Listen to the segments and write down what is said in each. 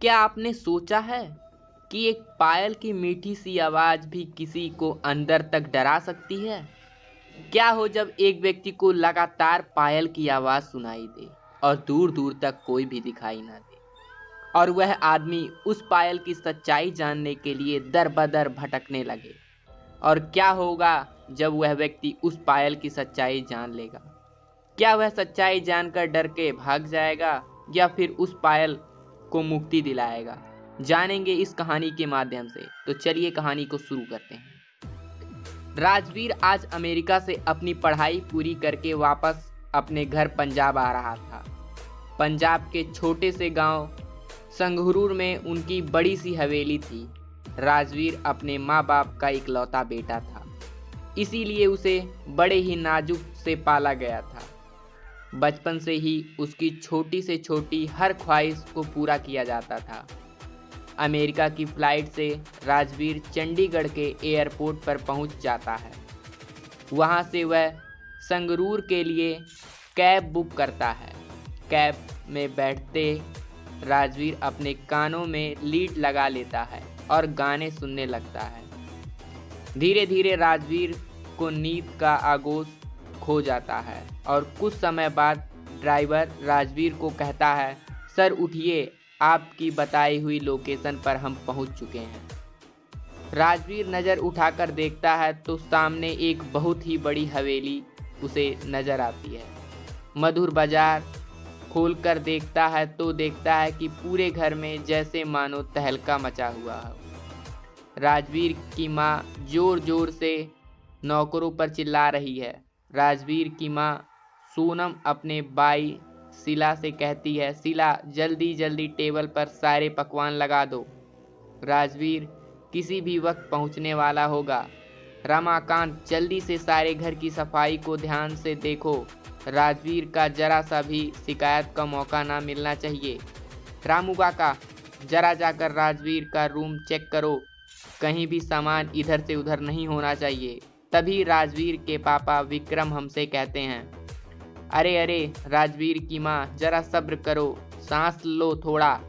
क्या आपने सोचा है कि एक पायल की मीठी सी आवाज भी किसी को अंदर तक डरा सकती है? क्या हो जब एक व्यक्ति को लगातार पायल की आवाज सुनाई दे और दूर दूर तक कोई भी दिखाई ना दे, और वह आदमी उस पायल की सच्चाई जानने के लिए दर बदर भटकने लगे? और क्या होगा जब वह व्यक्ति उस पायल की सच्चाई जान लेगा? क्या वह सच्चाई जानकर डर के भाग जाएगा या फिर उस पायल को मुक्ति दिलाएगा? जानेंगे इस कहानी के माध्यम से। तो चलिए कहानी को शुरू करते हैं। राजवीर आज अमेरिका से अपनी पढ़ाई पूरी करके वापस अपने घर पंजाब आ रहा था। पंजाब के छोटे से गांव संगरूर में उनकी बड़ी सी हवेली थी। राजवीर अपने माँ बाप का इकलौता बेटा था, इसीलिए उसे बड़े ही नाजुक से पाला गया था। बचपन से ही उसकी छोटी से छोटी हर ख्वाहिश को पूरा किया जाता था। अमेरिका की फ्लाइट से राजवीर चंडीगढ़ के एयरपोर्ट पर पहुंच जाता है। वहां से वह संगरूर के लिए कैब बुक करता है। कैब में बैठते राजवीर अपने कानों में लीड लगा लेता है और गाने सुनने लगता है। धीरे धीरे राजवीर को नींद का आगोश खो जाता है और कुछ समय बाद ड्राइवर राजवीर को कहता है, सर उठिए, आपकी बताई हुई लोकेशन पर हम पहुंच चुके हैं। राजवीर नज़र उठाकर देखता है तो सामने एक बहुत ही बड़ी हवेली उसे नज़र आती है। मधुर बाजार खोलकर देखता है तो देखता है कि पूरे घर में जैसे मानो तहलका मचा हुआ हो। राजवीर की माँ जोर जोर से नौकरों पर चिल्ला रही है। राजवीर की माँ सोनम अपने भाई शीला से कहती है, शीला जल्दी जल्दी टेबल पर सारे पकवान लगा दो, राजवीर किसी भी वक्त पहुंचने वाला होगा। रमाकांत जल्दी से सारे घर की सफाई को ध्यान से देखो, राजवीर का जरा सा भी शिकायत का मौका ना मिलना चाहिए। रामू काका जरा जाकर राजवीर का रूम चेक करो, कहीं भी सामान इधर से उधर नहीं होना चाहिए। तभी राजवीर के पापा विक्रम हमसे कहते हैं, अरे अरे राजवीर की माँ जरा सब्र करो, सांस लो, थोड़ा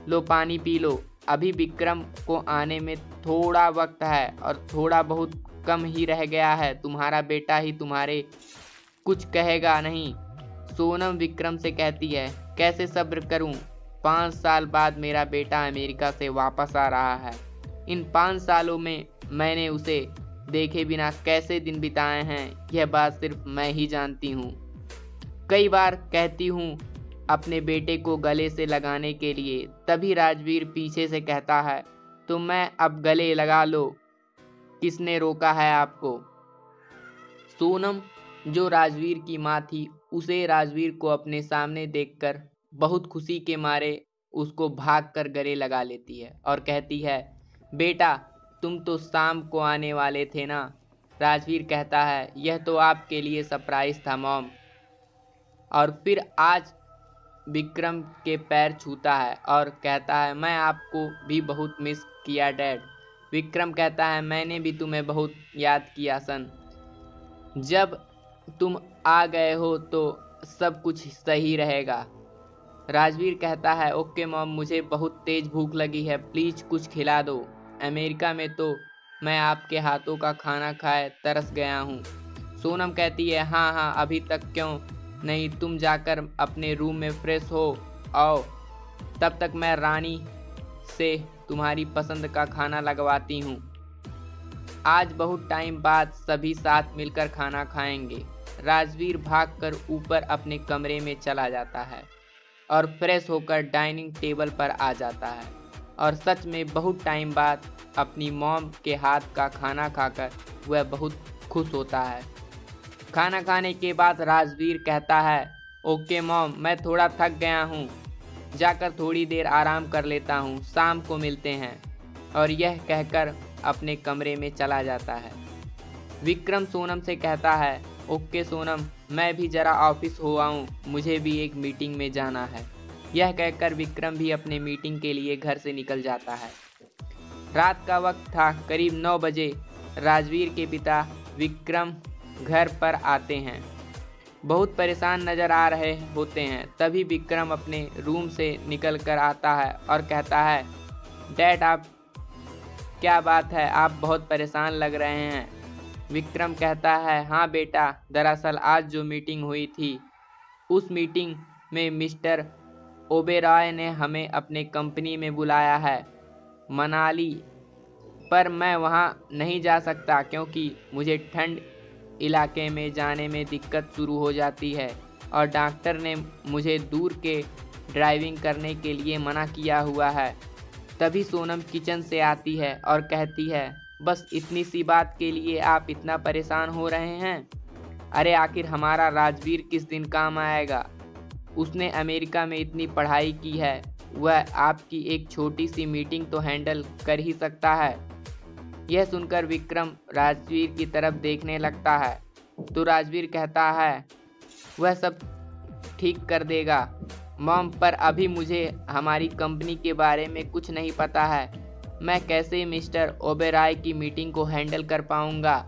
लो पानी पी लो, अभी विक्रम को आने में थोड़ा वक्त है और थोड़ा बहुत कम ही रह गया है, तुम्हारा बेटा ही तुम्हारे कुछ कहेगा नहीं। सोनम विक्रम से कहती है, कैसे सब्र करूं, 5 साल बाद मेरा बेटा अमेरिका से वापस आ रहा है। इन 5 सालों में मैंने उसे देखे बिना कैसे दिन बिताए हैं, यह बात सिर्फ मैं ही जानती हूँ। कई बार कहती हूँ अपने बेटे को गले से लगाने के लिए, तभी राजवीर पीछे से कहता है, तो मैं अब गले लगा लो, किसने रोका है आपको। सोनम जो राजवीर की माँ थी, उसे राजवीर को अपने सामने देखकर बहुत खुशी के मारे उसको भागकर गले लगा लेती है और कहती है, बेटा तुम तो शाम को आने वाले थे ना। राजवीर कहता है, यह तो आपके लिए सरप्राइज था मॉम। और फिर आज विक्रम के पैर छूता है और कहता है, मैं आपको भी बहुत मिस किया डैड। विक्रम कहता है, मैंने भी तुम्हें बहुत याद किया सन। जब तुम आ गए हो तो सब कुछ सही रहेगा। राजवीर कहता है, ओके मॉम, मुझे बहुत तेज भूख लगी है, प्लीज कुछ खिला दो। अमेरिका में तो मैं आपके हाथों का खाना खाए तरस गया हूँ। सोनम कहती है, हाँ हाँ अभी तक क्यों नहीं, तुम जाकर अपने रूम में फ्रेश हो आओ, तब तक मैं रानी से तुम्हारी पसंद का खाना लगवाती हूँ। आज बहुत टाइम बाद सभी साथ मिलकर खाना खाएंगे। राजवीर भागकर ऊपर अपने कमरे में चला जाता है और फ्रेश होकर डाइनिंग टेबल पर आ जाता है और सच में बहुत टाइम बाद अपनी मॉम के हाथ का खाना खाकर वह बहुत खुश होता है। खाना खाने के बाद राजवीर कहता है, ओके मॉम, मैं थोड़ा थक गया हूँ, जाकर थोड़ी देर आराम कर लेता हूँ, शाम को मिलते हैं। और यह कहकर अपने कमरे में चला जाता है। विक्रम सोनम से कहता है, ओके सोनम, मैं भी जरा ऑफिस हो आऊँ, मुझे भी एक मीटिंग में जाना है। यह कहकर विक्रम भी अपने मीटिंग के लिए घर से निकल जाता है। रात का वक्त था, करीब 9 बजे राजवीर के पिता विक्रम घर पर आते हैं। बहुत परेशान नजर आ रहे होते हैं। तभी विक्रम अपने रूम से निकल कर आता है और कहता है, डैड आप, क्या बात है, आप बहुत परेशान लग रहे हैं। विक्रम कहता है, हाँ बेटा, दरअसल आज जो मीटिंग हुई थी उस मीटिंग में मिस्टर ओबेरॉय ने हमें अपने कंपनी में बुलाया है मनाली, पर मैं वहाँ नहीं जा सकता क्योंकि मुझे ठंड इलाके में जाने में दिक्कत शुरू हो जाती है और डॉक्टर ने मुझे दूर के ड्राइविंग करने के लिए मना किया हुआ है। तभी सोनम किचन से आती है और कहती है, बस इतनी सी बात के लिए आप इतना परेशान हो रहे हैं? अरे आखिर हमारा राजवीर किस दिन काम आएगा? उसने अमेरिका में इतनी पढ़ाई की है, वह आपकी एक छोटी सी मीटिंग तो हैंडल कर ही सकता है। यह सुनकर विक्रम राजवीर की तरफ देखने लगता है तो राजवीर कहता है, वह सब ठीक कर देगा मॉम, पर अभी मुझे हमारी कंपनी के बारे में कुछ नहीं पता है। मैं कैसे मिस्टर ओबेरॉय की मीटिंग को हैंडल कर पाऊंगा?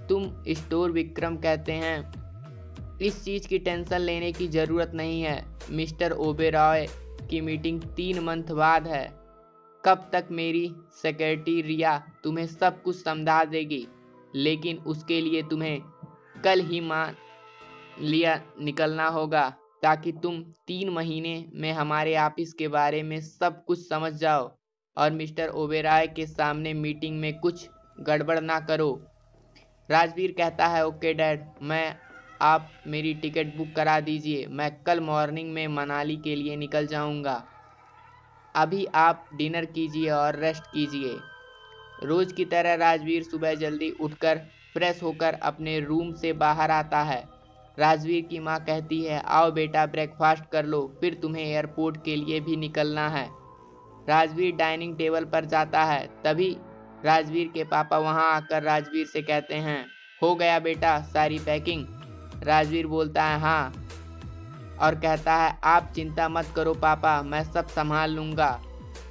तुम स्टोर विक्रम कहते हैं, इस चीज़ की टेंशन लेने की ज़रूरत नहीं है। मिस्टर ओबेरॉय की मीटिंग 3 मंथ बाद है। कब तक मेरी सेक्रेटरी रिया तुम्हें सब कुछ समझा देगी, लेकिन उसके लिए तुम्हें कल ही मान लिया निकलना होगा ताकि तुम 3 महीने में हमारे ऑफिस के बारे में सब कुछ समझ जाओ और मिस्टर ओबेरॉय के सामने मीटिंग में कुछ गड़बड़ ना करो। राजवीर कहता है, ओके डैड, आप मेरी टिकट बुक करा दीजिए, मैं कल मॉर्निंग में मनाली के लिए निकल जाऊंगा। अभी आप डिनर कीजिए और रेस्ट कीजिए। रोज की तरह राजवीर सुबह जल्दी उठकर फ्रेश होकर अपने रूम से बाहर आता है। राजवीर की माँ कहती है, आओ बेटा ब्रेकफास्ट कर लो, फिर तुम्हें एयरपोर्ट के लिए भी निकलना है। राजवीर डाइनिंग टेबल पर जाता है। तभी राजवीर के पापा वहां आकर राजवीर से कहते हैं, हो गया बेटा सारी पैकिंग? राजवीर बोलता है हाँ, और कहता है, आप चिंता मत करो पापा, मैं सब संभाल लूँगा।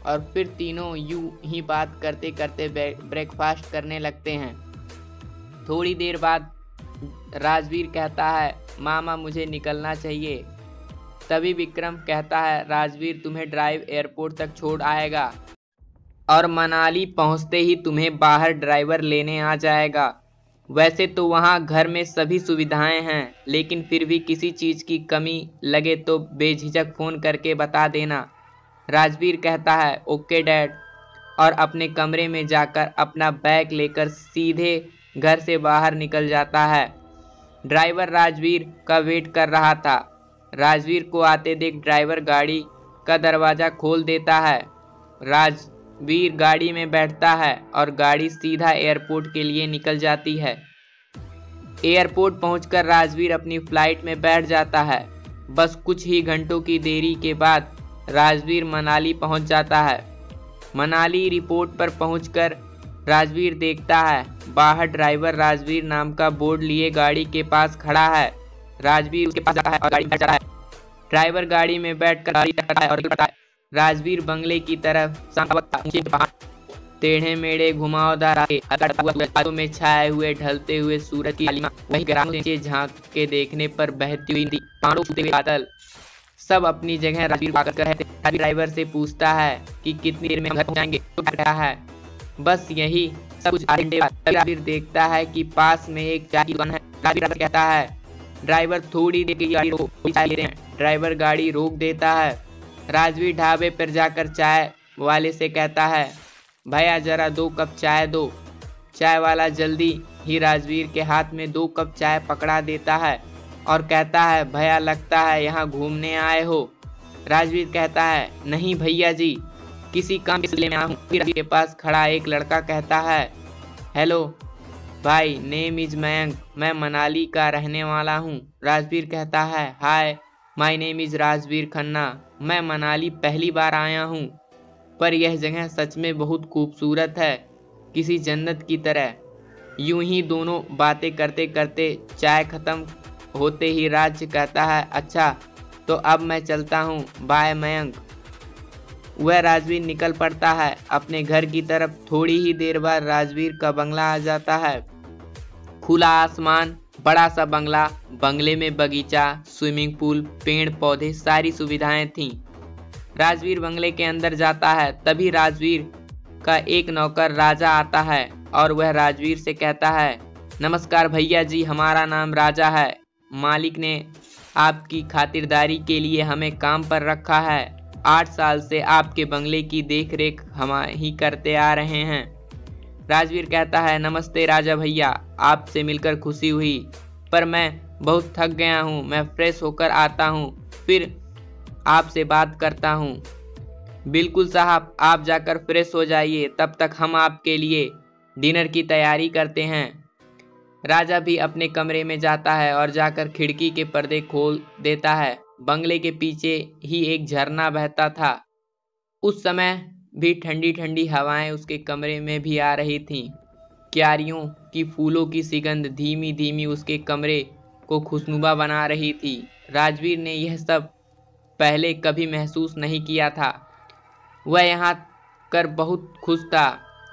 और फिर तीनों यूं ही बात करते करते ब्रेकफास्ट करने लगते हैं। थोड़ी देर बाद राजवीर कहता है, मामा मुझे निकलना चाहिए। तभी विक्रम कहता है, राजवीर तुम्हें ड्राइव एयरपोर्ट तक छोड़ आएगा और मनाली पहुंचते ही तुम्हें बाहर ड्राइवर लेने आ जाएगा। वैसे तो वहां घर में सभी सुविधाएं हैं, लेकिन फिर भी किसी चीज़ की कमी लगे तो बेझिझक फ़ोन करके बता देना। राजवीर कहता है, ओके डैड, और अपने कमरे में जाकर अपना बैग लेकर सीधे घर से बाहर निकल जाता है। ड्राइवर राजवीर का वेट कर रहा था। राजवीर को आते देख ड्राइवर गाड़ी का दरवाज़ा खोल देता है। राजवीर गाड़ी में बैठता है और गाड़ी सीधा एयरपोर्ट के लिए निकल जाती है। एयरपोर्ट पहुंचकर राजवीर अपनी फ्लाइट में बैठ जाता है। बस कुछ ही घंटों की देरी के बाद राजवीर मनाली पहुंच जाता है। मनाली रिपोर्ट पर पहुंचकर राजवीर देखता है बाहर ड्राइवर राजवीर नाम का बोर्ड लिए गाड़ी के पास खड़ा है। राजवीर उसके पास जाता है और गाड़ी में बैठ जाता है। ड्राइवर गाड़ी में बैठकर गाड़ी चलाता है और निकल पड़ता है। राजवीर बंगले की तरफ ऊंचे पहाड़, टेढ़े मेढ़े घुमावदार रास्ते में छाए हुए ढलते हुए सूरज की लालिमा, वही ग्राम से झांक के देखने पर बहती हुई नदी, पहाड़ों छूते हुए बादल, सब अपनी जगह राजवीर कर रहते। राजवीर ड्राइवर से पूछता है कि कितनी देर में घर पहुंचाएंगे? तो कहता है बस यही सब कुछ आधे घंटे बाद। राजवीर देखता है कि पास में एक चाय की दुकान है। राजवीर कहता है, ड्राइवर थोड़ी देर के लिए गाड़ी रोको, चाय लेते हैं। ड्राइवर गाड़ी रोक देता है। राजवीर ढाबे पर जाकर चाय वाले से कहता है, भैया जरा 2 कप चाय दो। चाय वाला जल्दी ही राजवीर के हाथ में 2 कप चाय पकड़ा देता है और कहता है, भैया लगता है यहाँ घूमने आए हो। राजवीर कहता है, नहीं भैया जी, किसी काम के सिलसिले में आया हूँ। राजवीर के पास खड़ा एक लड़का कहता है, हेलो भाई, नेम इज मयंक, मैं मनाली का रहने वाला हूँ। राजवीर कहता है, hi my name is Rajveer Khanna, मैं मनाली पहली बार आया हूँ, पर यह जगह सच में बहुत खूबसूरत है, किसी जन्नत की तरह। यूं ही दोनों बातें करते करते चाय खत्म होते ही राज कहता है, अच्छा तो अब मैं चलता हूँ, बाय मयंक। वह राजवीर निकल पड़ता है अपने घर की तरफ। थोड़ी ही देर बाद राजवीर का बंगला आ जाता है। खुला आसमान, बड़ा सा बंगला, बंगले में बगीचा, स्विमिंग पूल, पेड़ पौधे, सारी सुविधाएं थीं। राजवीर बंगले के अंदर जाता है, तभी राजवीर का एक नौकर राजा आता है और वह राजवीर से कहता है, नमस्कार भैया जी, हमारा नाम राजा है। मालिक ने आपकी खातिरदारी के लिए हमें काम पर रखा है। 8 साल से आपके बंगले की देखरेख हम ही करते आ रहे हैं। राजवीर कहता है, नमस्ते राजा भैया, आपसे मिलकर खुशी हुई, पर मैं बहुत थक गया हूँ। मैं फ्रेश होकर आता हूँ, फिर आपसे बात करता हूँ। बिल्कुल साहब, आप जाकर फ्रेश हो जाइए, तब तक हम आपके लिए डिनर की तैयारी करते हैं। राजा भी अपने कमरे में जाता है और जाकर खिड़की के पर्दे खोल देता है। बंगले के पीछे ही एक झरना बहता था। उस समय भी ठंडी ठंडी हवाएं उसके कमरे में भी आ रही थीं। क्यारियों की फूलों की सुगंध धीमी धीमी उसके कमरे को खुशनुमा बना रही थी। राजवीर ने यह सब पहले कभी महसूस नहीं किया था। वह यहाँ कर बहुत खुश था।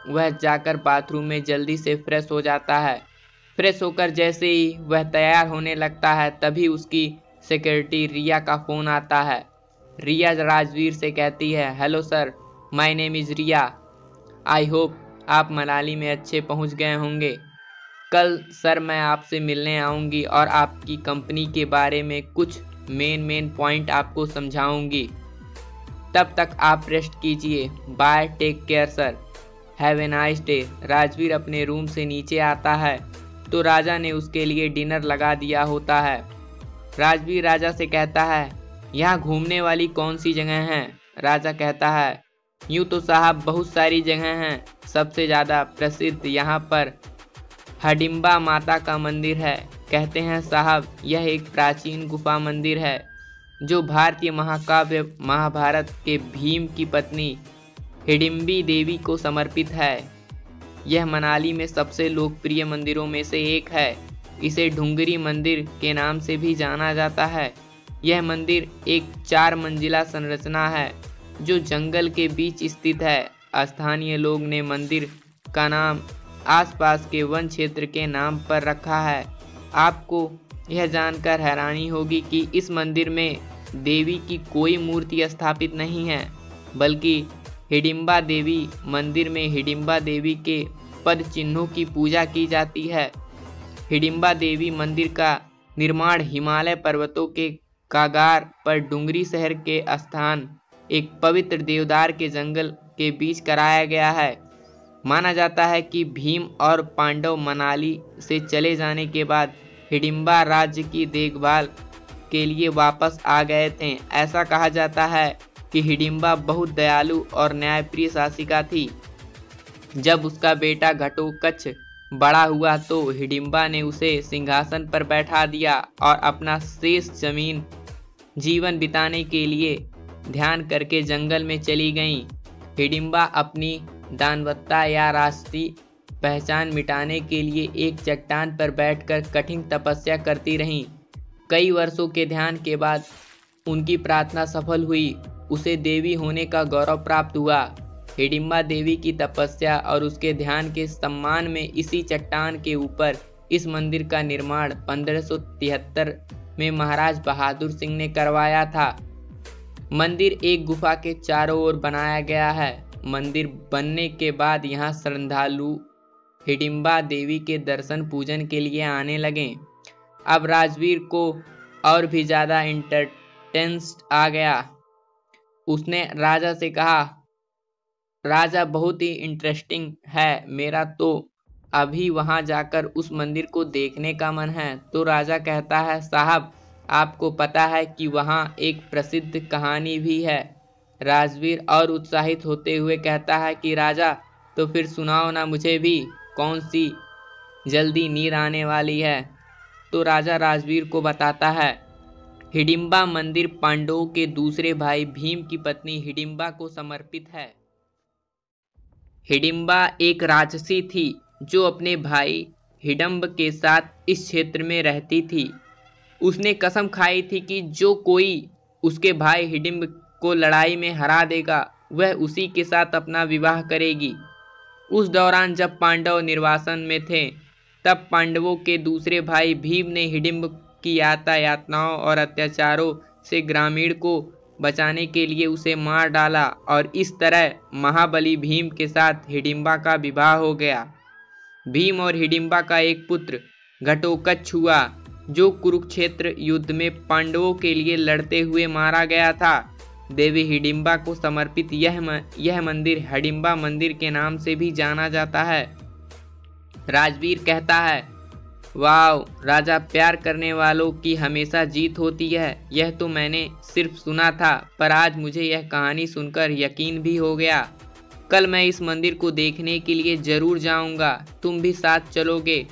वह जाकर बाथरूम में जल्दी से फ्रेश हो जाता है। फ्रेश होकर जैसे ही वह तैयार होने लगता है, तभी उसकी सेक्रेटरी रिया का फ़ोन आता है। रिया राजवीर से कहती है, hello sir, my name is Riya. I hope आप मनाली में अच्छे पहुंच गए होंगे। कल सर मैं आपसे मिलने आऊँगी और आपकी कंपनी के बारे में कुछ मेन पॉइंट आपको समझाऊंगी। तब तक आप रेस्ट कीजिए। Bye, take care sir, have a nice day. Rajveer अपने रूम से नीचे आता है तो राजा ने उसके लिए डिनर लगा दिया होता है। राजवीर राजा से कहता है, यहाँ घूमने वाली कौन सी जगह हैं? राजा कहता है, यूँ तो साहब बहुत सारी जगह हैं, सबसे ज़्यादा प्रसिद्ध यहाँ पर हिडिंबा माता का मंदिर है। कहते हैं साहब, यह एक प्राचीन गुफा मंदिर है जो भारतीय महाकाव्य महाभारत के भीम की पत्नी हिडिंबी देवी को समर्पित है। यह मनाली में सबसे लोकप्रिय मंदिरों में से एक है। इसे ढूंगरी मंदिर के नाम से भी जाना जाता है। यह मंदिर एक 4 मंजिला संरचना है जो जंगल के बीच स्थित है। स्थानीय लोग ने मंदिर का नाम आसपास के वन क्षेत्र के नाम पर रखा है। आपको यह जानकर हैरानी होगी कि इस मंदिर में देवी की कोई मूर्ति स्थापित नहीं है, बल्कि हिडिंबा देवी मंदिर में हिडिंबा देवी के पद चिन्हों की पूजा की जाती है। हिडिंबा देवी मंदिर का निर्माण हिमालय पर्वतों के कागार पर डुंगरी शहर के स्थान एक पवित्र देवदार के जंगल के बीच कराया गया है। माना जाता है कि भीम और पांडव मनाली से चले जाने के बाद हिडिंबा राज्य की देखभाल के लिए वापस आ गए थे। ऐसा कहा जाता है कि हिडिंबा बहुत दयालु और न्यायप्रिय शासिका थी। जब उसका बेटा घटोत्कच बड़ा हुआ तो हिडिंबा ने उसे सिंहासन पर बैठा दिया और अपना शेष जीवन बिताने के लिए ध्यान करके जंगल में चली गईं। हिडिंबा अपनी दानवत्ता या राष्ट्रीय पहचान मिटाने के लिए एक चट्टान पर बैठकर कठिन तपस्या करती रहीं। कई वर्षों के ध्यान के बाद उनकी प्रार्थना सफल हुई। उसे देवी होने का गौरव प्राप्त हुआ। हिडिंबा देवी की तपस्या और उसके ध्यान के सम्मान में इसी चट्टान के ऊपर इस मंदिर का निर्माण 1573 में महाराज बहादुर सिंह ने करवाया था। मंदिर एक गुफा के चारों ओर बनाया गया है। मंदिर बनने के बाद यहाँ श्रद्धालु हिडिंबा देवी के दर्शन पूजन के लिए आने लगे। अब राजवीर को और भी ज़्यादा इंटरेस्ट आ गया। उसने राजा से कहा, राजा बहुत ही इंटरेस्टिंग है, मेरा तो अभी वहां जाकर उस मंदिर को देखने का मन है। तो राजा कहता है, साहब आपको पता है कि वहां एक प्रसिद्ध कहानी भी है। राजवीर और उत्साहित होते हुए कहता है कि राजा तो फिर सुनाओ ना मुझे भी, कौन सी जल्दी नींद आने वाली है। तो राजा राजवीर को बताता है, हिडिंबा मंदिर पांडवों के दूसरे भाई भीम की पत्नी हिडिंबा को समर्पित है। हिडिंबा एक राक्षसी थी जो अपने भाई हिडंब के साथ इस क्षेत्र में रहती थी। उसने कसम खाई थी कि जो कोई उसके भाई हिडिंब को लड़ाई में हरा देगा वह उसी के साथ अपना विवाह करेगी। उस दौरान जब पांडव निर्वासन में थे तब पांडवों के दूसरे भाई भीम ने हिडिंब की यातनाओं और अत्याचारों से ग्रामीण को बचाने के लिए उसे मार डाला और इस तरह महाबली भीम के साथ हिडिंबा का विवाह हो गया। भीम और हिडिंबा का एक पुत्र घटोत्कच हुआ, जो कुरुक्षेत्र युद्ध में पांडवों के लिए लड़ते हुए मारा गया था। देवी हिडिंबा को समर्पित यह मंदिर हिडिंबा मंदिर के नाम से भी जाना जाता है। राजवीर कहता है, वाह राजा, प्यार करने वालों की हमेशा जीत होती है। यह तो मैंने सिर्फ सुना था, पर आज मुझे यह कहानी सुनकर यकीन भी हो गया। कल मैं इस मंदिर को देखने के लिए जरूर जाऊंगा, तुम भी साथ चलोगे?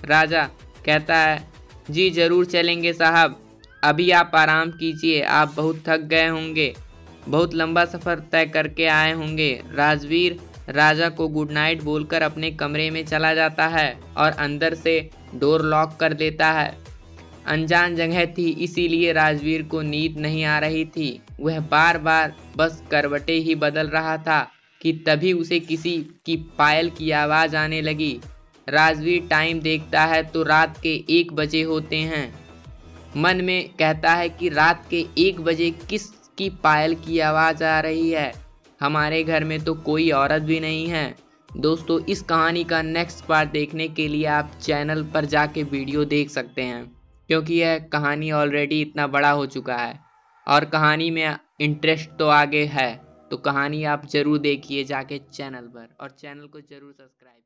राजा कहता है, जी जरूर चलेंगे साहब, अभी आप आराम कीजिए, आप बहुत थक गए होंगे, बहुत लंबा सफ़र तय करके आए होंगे। राजवीर राजा को गुड नाइट बोलकर अपने कमरे में चला जाता है और अंदर से डोर लॉक कर देता है। अनजान जगह थी, इसीलिए राजवीर को नींद नहीं आ रही थी। वह बार बार बस करवटें ही बदल रहा था कि तभी उसे किसी की पायल की आवाज़ आने लगी। राजवीर टाइम देखता है तो रात के 1 बजे होते हैं। मन में कहता है कि रात के 1 बजे किसकी पायल की आवाज़ आ रही है? हमारे घर में तो कोई औरत भी नहीं है। दोस्तों, इस कहानी का नेक्स्ट पार्ट देखने के लिए आप चैनल पर जाके वीडियो देख सकते हैं, क्योंकि यह कहानी ऑलरेडी इतना बड़ा हो चुका है और कहानी में इंटरेस्ट तो आगे है। तो कहानी आप ज़रूर देखिए जाके चैनल पर, और चैनल को ज़रूर सब्सक्राइब